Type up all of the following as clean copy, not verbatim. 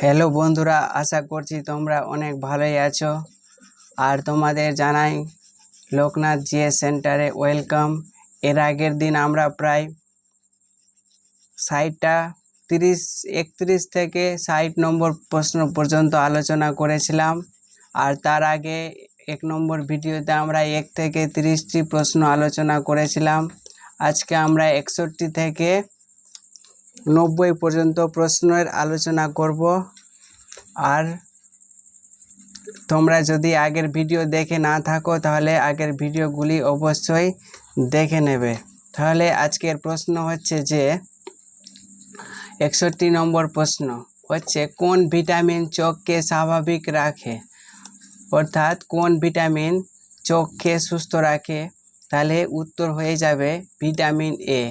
Hello বন্ধুরা, আশা করছি তোমরা অনেক ভালোই আছো। আর তোমাদের জানাই লোকনাথ জিএস সেন্টারে ওয়েলকাম। এর আগের দিন আমরা প্রায় 31 থেকে 60 নম্বর প্রশ্ন পর্যন্ত আলোচনা করেছিলাম। আর তার আগে 1 নম্বর ভিডিওতে আমরা 1 থেকে 30টি প্রশ্ন আলোচনা করেছিলাম। আজকে আমরা 61 থেকে 90 পর্যন্ত প্রশ্নের আলোচনা করব। আর তোমরা যদি আগের ভিডিও দেখে না থাকো তাহলে আগের ভিডিওগুলি অবশ্যই দেখে নেবে। তাহলে আজকের প্রশ্ন হচ্ছে যে 61 নম্বর প্রশ্ন হচ্ছে, কোন ভিটামিন চোখকে স্বাভাবিক রাখে? অর্থাৎ কোন ভিটামিন চোখকে সুস্থ রাখে? তাহলে উত্তর হয়ে যাবে ভিটামিন এ।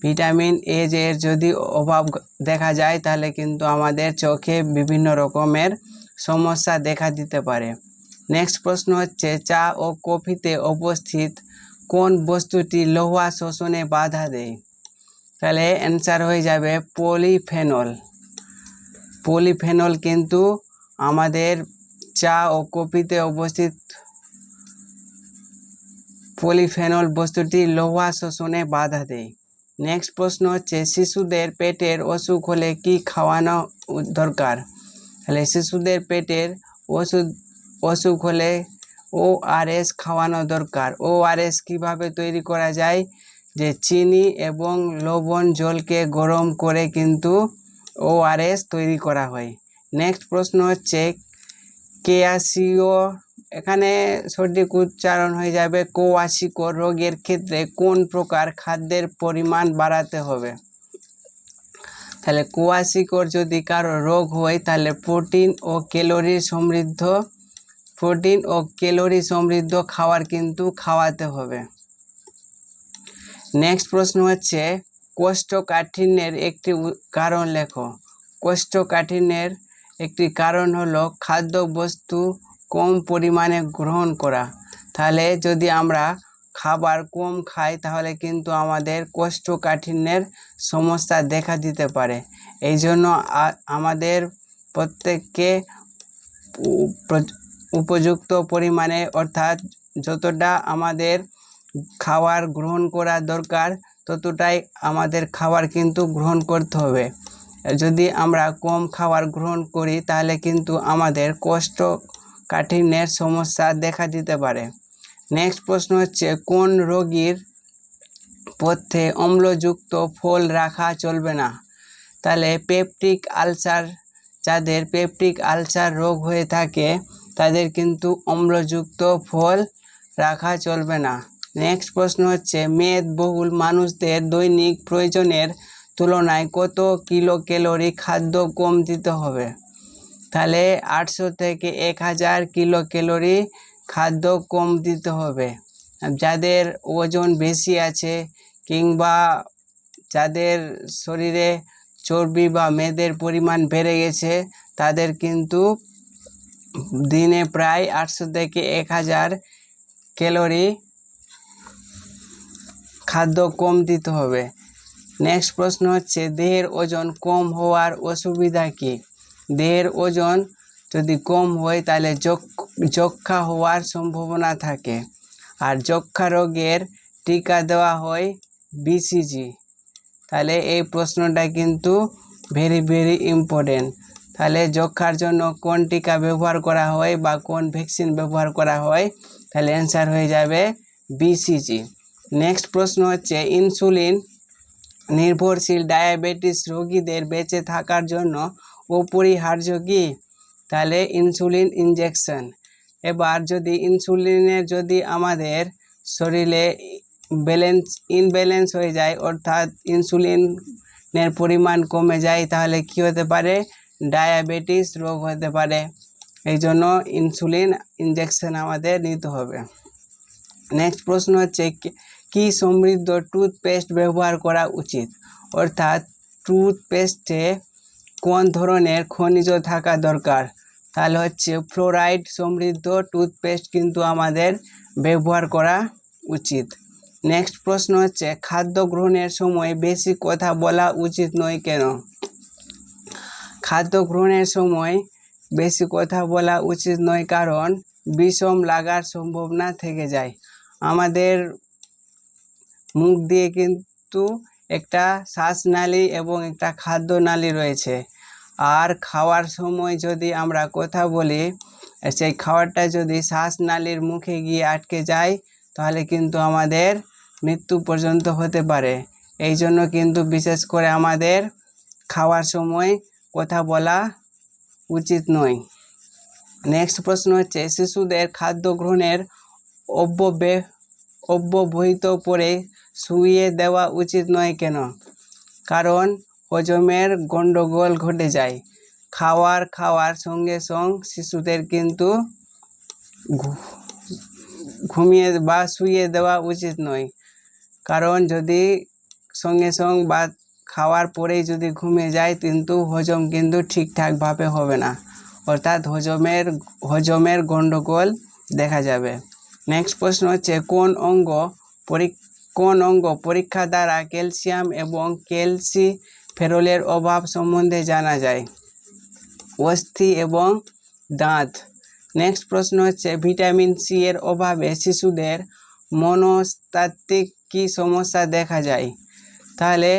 ভিটামিন এ যে যদি অভাব দেখা যায় তাহলে কিন্তু আমাদের চোখে বিভিন্ন রকমের সমস্যা দেখা দিতে পারে। নেক্সট প্রশ্ন হচ্ছে, চা ও কফিতে উপস্থিত কোন বস্তুটি লোহা শোষণে বাধা দেয়? তাহলে অ্যান্সার হয়ে যাবে পলিফেনল। পলিফেনল কিন্তু আমাদের চা ও কফিতে উপস্থিত পলিফেনল বস্তুটি লোহা শোষণে বাধা দেয়। নেক্সট প্রশ্ন হচ্ছে, শিশুদের পেটের অসুখ হলে কি খাওয়ানো দরকার? তাহলে শিশুদের পেটের অসুখ হলে ORS খাওয়ানো দরকার। ORS কিভাবে তৈরি করা যায়? যে চিনি এবং লবণ জলকে গরম করে কিন্তু ORS তৈরি করা হয়। নেক্সট প্রশ্ন হচ্ছে, কোয়াশিওর, এখানে সঠিক উচ্চারণ হয়ে যাবে কোয়াশিকর রোগের ক্ষেত্রে কোন প্রকার খাদ্যের পরিমাণ বাড়াতে হবে? তাহলে কোয়াশিকর যদি কারো রোগ হয় তাহলে প্রোটিন ও ক্যালোরি সমৃদ্ধ খাবার কিন্তু খাওয়াতে হবে। নেক্সট প্রশ্ন হচ্ছে, কোষ্ঠকাঠিন্যের একটি কারণ লেখো। কোষ্ঠকাঠিন্যের একটি কারণ হলো খাদ্যবস্তু কম পরিমাণে গ্রহণ করা। তাহলে যদি আমরা খাবার কম খাই তাহলে কিন্তু আমাদের কোষ্ঠকাঠিন্যের সমস্যা দেখা দিতে পারে। এই জন্য আমাদের প্রত্যেককে উপযুক্ত পরিমাণে, অর্থাৎ যতটা আমাদের খাবার গ্রহণ করা দরকার ততটাই আমাদের খাবার কিন্তু গ্রহণ করতে হবে। যদি আমরা কম খাবার গ্রহণ করি তাহলে কিন্তু আমাদের কোষ্ঠকাঠিন্যের সমস্যা দেখা দিতে পারে। নেক্সট প্রশ্ন হচ্ছে, কোন রোগীর পথ্যে অম্লযুক্ত ফল রাখা চলবে না? তাহলে পেপটিক আলসার, যাদের পেপটিক আলসার রোগ হয়ে থাকে তাদের কিন্তু অম্লযুক্ত ফল রাখা চলবে না। নেক্সট প্রশ্ন হচ্ছে, মেদবহুল মানুষদের দৈনিক প্রয়োজনের তুলনায় কত কিলোক্যালোরি খাদ্য কম দিতে হবে? তাহলে 800 থেকে 1000 কিলোক্যালোরি খাদ্য কম দিতে হবে। যাদের ওজন বেশি আছে কিংবা যাদের শরীরে চর্বি বা মেদের পরিমাণ বেড়ে গেছে তাদের কিন্তু দিনে প্রায় 800 থেকে 1000 ক্যালোরি খাদ্য কম দিতে হবে। নেক্সট প্রশ্ন হচ্ছে, দেহের ওজন কম হওয়ার অসুবিধা কী? দেহের ওজন যদি কম হয় তাহলে যক্ষ্মা হওয়ার সম্ভাবনা থাকে। আর যক্ষ্মা রোগের টিকা দেওয়া হয় BCG। তাহলে এই প্রশ্নটা কিন্তু ভেরি ইম্পর্টেন্ট। তাহলে যক্ষ্মার জন্য কোন টিকা ব্যবহার করা হয় বা কোন ভ্যাকসিন ব্যবহার করা হয়? তাহলে অ্যান্সার হয়ে যাবে BCG। নেক্সট প্রশ্ন হচ্ছে, ইনসুলিন নির্ভরশীল ডায়াবেটিস রোগীদের বেঁচে থাকার জন্য অপরিহার্য কি? তাহলে ইনসুলিন ইনজেকশন। এবার যদি ইনসুলিনের যদি আমাদের শরীরে ইনব্যালেন্স হয়ে যায়, অর্থাৎ ইনসুলিনের পরিমাণ কমে যায়, তাহলে কি হতে পারে? ডায়াবেটিস রোগ হতে পারে। এই জন্য ইনসুলিন ইনজেকশন আমাদের নিতে হবে। নেক্সট প্রশ্ন হচ্ছে, কি সমৃদ্ধ টুথপেস্ট ব্যবহার করা উচিত? অর্থাৎ টুথপেস্টে কোন ধরনের খনিজ থাকা দরকার? তাহলে হচ্ছে ফ্লোরাইড সমৃদ্ধ টুথপেস্ট কিন্তু আমাদের ব্যবহার করা উচিত। নেক্সট প্রশ্ন হচ্ছে, খাদ্য গ্রহণের সময় বেশি কথা বলা উচিত নয় কেন? খাদ্য গ্রহণের সময় বেশি কথা বলা উচিত নয়, কারণ বিষম লাগার সম্ভাবনা থেকে যায়। আমাদের মুখ দিয়ে কিন্তু একটা শ্বাসনালী এবং একটা খাদ্যনালী রয়েছে, আর খাওয়ার সময় যদি আমরা কথা বলি, সেই খাবারটা যদি শ্বাসনালীর মুখে গিয়ে আটকে যায় তাহলে কিন্তু আমাদের মৃত্যু পর্যন্ত হতে পারে। এই জন্য কিন্তু বিশেষ করে আমাদের খাওয়ার সময় কথা বলা উচিত নয়। নেক্সট প্রশ্ন হচ্ছে, শিশুদের খাদ্য গ্রহণের অব্যবহিত পরে শুইয়ে দেওয়া উচিত নয় কেন? কারণ হজমের গন্ডগোল ঘটে যায়। খাওয়ার সঙ্গে সঙ্গে শিশুদের কিন্তু ঘুমিয়ে বা শুইয়ে দেওয়া উচিত নয়, কারণ যদি সঙ্গে সঙ্গে বা খাওয়ার পরেই যদি ঘুমিয়ে যায় কিন্তু হজম কিন্তু ঠিকঠাকভাবে হবে না, অর্থাৎ হজমের গন্ডগোল দেখা যাবে। নেক্সট প্রশ্ন হচ্ছে, কোন অঙ্গ পরীক্ষা দ্বারা ক্যালসিয়াম এবং ক্যালসিফেরলের অভাব সম্বন্ধে জানা যায়? অস্থি এবং দাঁত। নেক্সট প্রশ্ন হচ্ছে, ভিটামিন সি এর অভাবে শিশুদের মনস্তাত্ত্বিক কী সমস্যা দেখা যায়? তাহলে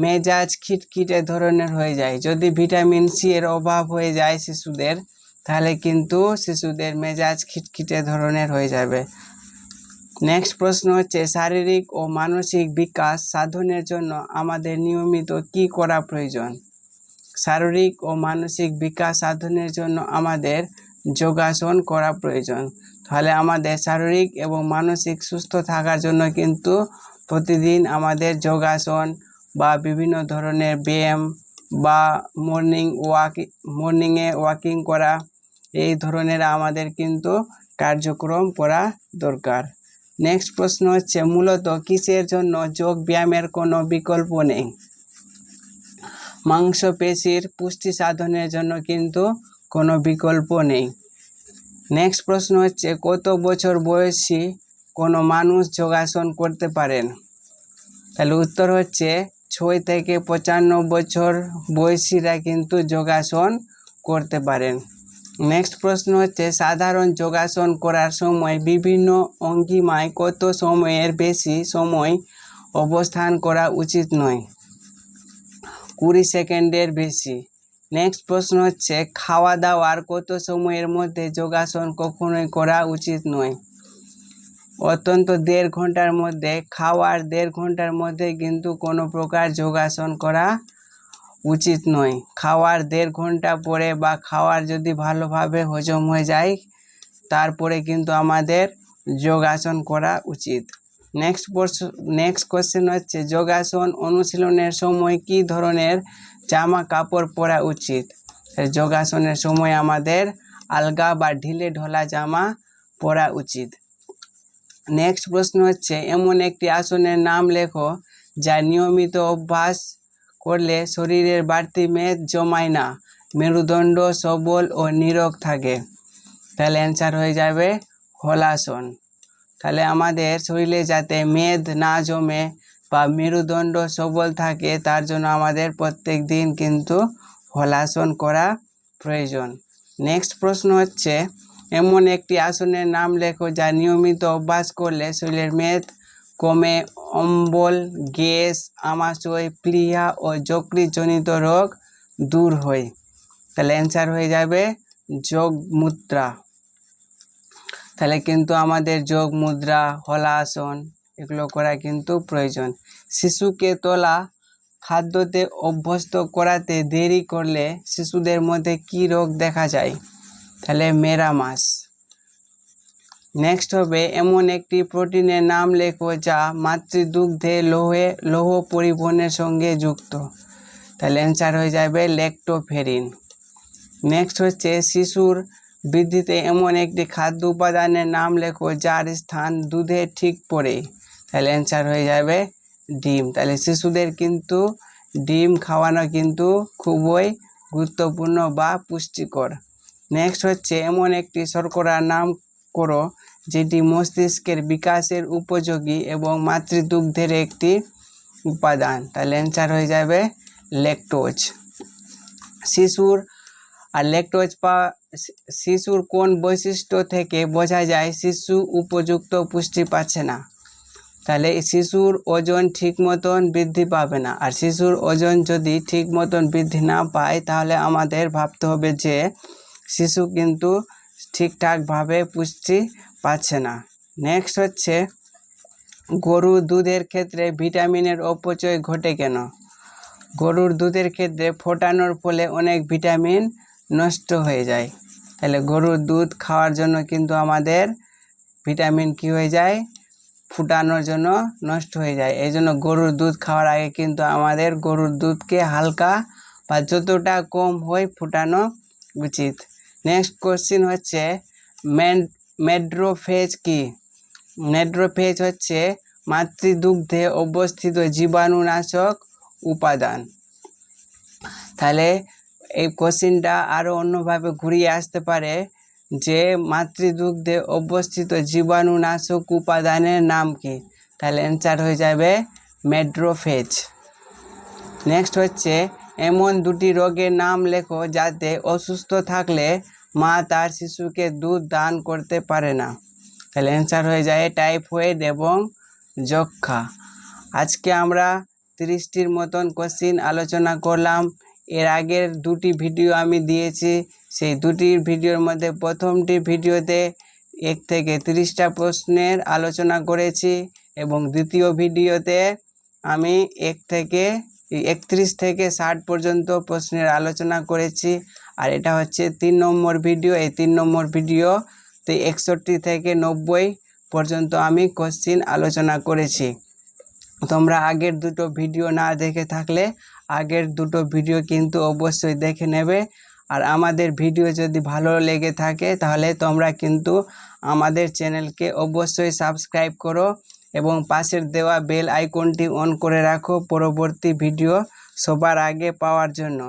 মেজাজ খিটখিটে ধরনের হয়ে যায়। যদি ভিটামিন সি এর অভাব হয়ে যায় শিশুদের, তাহলে কিন্তু শিশুদের মেজাজ খিটখিটে ধরনের হয়ে যাবে। নেক্সট প্রশ্ন হচ্ছে, শারীরিক ও মানসিক বিকাশ সাধনের জন্য আমাদের নিয়মিত কি করা প্রয়োজন? শারীরিক ও মানসিক বিকাশ সাধনের জন্য আমাদের যোগাসন করা প্রয়োজন। তাহলে আমাদের শারীরিক এবং মানসিক সুস্থ থাকার জন্য কিন্তু প্রতিদিন আমাদের যোগাসন বা বিভিন্ন ধরনের ব্যায়াম বা মর্নিংয়ে ওয়াকিং করা, এই ধরনের আমাদের কিন্তু কার্যক্রম করা দরকার। নেক্সট প্রশ্ন হচ্ছে, মূলত কিসের জন্য যোগ ব্যায়ামের কোনো বিকল্প নেই? মাংসপেশির পুষ্টি সাধনের জন্য কিন্তু কোনো বিকল্প নেই। নেক্সট প্রশ্ন হচ্ছে, কত বছর বয়সী কোনো মানুষ যোগাসন করতে পারেন? তাহলে উত্তর হচ্ছে 6 থেকে 55 বছর বয়সীরা কিন্তু যোগাসন করতে পারেন। নেক্সট প্রশ্ন হচ্ছে, সাধারণ যোগাসন করার সময় বিভিন্ন অঙ্গিমায় কত সময়ের বেশি সময় অবস্থান করা উচিত নয়? 20 সেকেন্ডের বেশি। নেক্সট প্রশ্ন হচ্ছে, খাওয়া দাওয়ার কত সময়ের মধ্যে যোগাসন কখনোই করা উচিত নয়? অত্যন্ত 1.5 ঘন্টার মধ্যে। খাওয়ার 1.5 ঘন্টার মধ্যে কিন্তু কোনো প্রকার যোগাসন করা উচিত নয়। খাওয়ার 1.5 ঘন্টা পরে বা খাওয়ার যদি ভালোভাবে হজম হয়ে যায় তারপরে কিন্তু আমাদের যোগাসন করা উচিত। নেক্সট কোশ্চেন হচ্ছে, যোগাসন অনুশীলনের সময় কী ধরনের জামা কাপড় পরা উচিত? যোগাসনের সময় আমাদের আলগা বা ঢিলে ঢালা জামা পরা উচিত। নেক্সট প্রশ্ন হচ্ছে, এমন একটি আসনের নাম লেখো যা নিয়মিত অভ্যাস করলে শরীরের বাড়তি মেদ জমায় না, মেরুদণ্ড সবল ও নীরোগ থাকে। তাহলে অ্যান্সার হয়ে যাবে হলাসন। তাহলে আমাদের শরীরে যাতে মেদ না জমে বা মেরুদণ্ড সবল থাকে তার জন্য আমাদের প্রত্যেক দিন কিন্তু হলাসন করা প্রয়োজন। নেক্সট প্রশ্ন হচ্ছে, এমন একটি আসনের নাম লেখো যা নিয়মিত অভ্যাস করলে শরীরের মেদ কমে, অম্বল, গ্যাস, আমাশয়, প্লীহা ও যকৃৎজনিত রোগ দূর হয়। তাহলে অ্যান্সার হয়ে যাবে যোগ মুদ্রা। তাহলে কিন্তু আমাদের যোগ মুদ্রা, হলাসন এগুলো করা কিন্তু প্রয়োজন। শিশুকে তোলা খাদ্যতে অভ্যস্ত করাতে দেরি করলে শিশুদের মধ্যে কি রোগ দেখা যায়? তাহলে মেরামাস। নেক্সট হবে, এমন একটি প্রোটিনের নাম লেখো যা মাতৃদুগ্ধে লৌহ পরিবহনের সঙ্গে যুক্ত। তাহলে অ্যান্সার হয়ে যাবে ল্যাক্টোফেরিন। নেক্সট হচ্ছে, শিশুর বৃদ্ধিতে এমন একটি খাদ্য উপাদানের নাম লেখো যার স্থান দুধে ঠিক পড়ে। তাহলে অ্যান্সার হয়ে যাবে ডিম। তাহলে শিশুদের কিন্তু ডিম খাওয়ানো কিন্তু খুবই গুরুত্বপূর্ণ বা পুষ্টিকর। নেক্সট হচ্ছে, এমন একটি শর্করার নাম করো যেটি মস্তিষ্কের বিকাশের উপযোগী এবং মাতৃদুগ্ধের একটি উপাদান। তাহলে অ্যান্সার হয়ে যাবে ল্যাকটোজ। শিশুর আর ল্যাকটোজ শিশুর কোন বৈশিষ্ট্য থেকে বোঝা যায় শিশু উপযুক্ত পুষ্টি পাচ্ছে না? তাহলে শিশুর ওজন ঠিক মতন বৃদ্ধি পাবে না। আর শিশুর ওজন যদি ঠিক মতন বৃদ্ধি না পায় তাহলে আমাদের ভাবতে হবে যে শিশু কিন্তু ঠিকঠাকভাবে পুষ্টি পাচ্ছে না। নেক্সট হচ্ছে গরুর দুধের ক্ষেত্রে ভিটামিনের অপচয় ঘটে কেন? গরুর দুধের ক্ষেত্রে ফোটানোর ফলে অনেক ভিটামিন নষ্ট হয়ে যায়। তাহলে গরুর দুধ খাওয়ার জন্য কিন্তু আমাদের ভিটামিন কি হয়ে যায়? ফুটানোর জন্য নষ্ট হয়ে যায়। এই জন্য গরুর দুধ খাওয়ার আগে কিন্তু আমাদের গরুর দুধকে হালকা বা যতটা কম হয় ফুটানো উচিত। নেক্সট কোশ্চিন হচ্ছে ম্যাক্রোফেজ কি? ম্যাক্রোফেজ হচ্ছে মাতৃদুগ্ধে অবস্থিত জীবাণুনাশক উপাদান। তাহলে এই কোশ্চিনটা আরও অন্যভাবে ঘুরিয়ে আসতে পারে যে মাতৃদুগ্ধে অবস্থিত জীবাণুনাশক উপাদানের নাম কি? তাহলে অ্যান্সার হয়ে যাবে ম্যাক্রোফেজ। নেক্সট হচ্ছে এমন দুটি রোগের নাম লেখো যাতে অসুস্থ থাকলে মা তার শিশুকে দুধ দান করতে পারে না। তাহলে অ্যান্সার হয়ে যায় টাইফয়েড এবং যক্ষ্মা। আজকে আমরা 30টির মতন কোশ্চিন আলোচনা করলাম। এর আগের দুটি ভিডিও আমি দিয়েছি, সেই দুটি ভিডিওর মধ্যে প্রথমটি ভিডিওতে 1 থেকে 30টা প্রশ্নের আলোচনা করেছি এবং দ্বিতীয় ভিডিওতে আমি 31 থেকে 60 পর্যন্ত প্রশ্নের আলোচনা করেছি। আর এটা হচ্ছে 3 নম্বর ভিডিও। এই 3 নম্বর ভিডিওতে 61 থেকে 90 পর্যন্ত আমি কোশ্চিন আলোচনা করেছি। তোমরা আগের দুটো ভিডিও না দেখে থাকলে আগের দুটো ভিডিও কিন্তু অবশ্যই দেখে নেবে। আর আমাদের ভিডিও যদি ভালো লেগে থাকে তাহলে তোমরা কিন্তু আমাদের চ্যানেলকে অবশ্যই সাবস্ক্রাইব করো এবং পাশের দেওয়া বেল আইকনটি অন করে রাখো পরবর্তী ভিডিও সবার আগে পাওয়ার জন্য।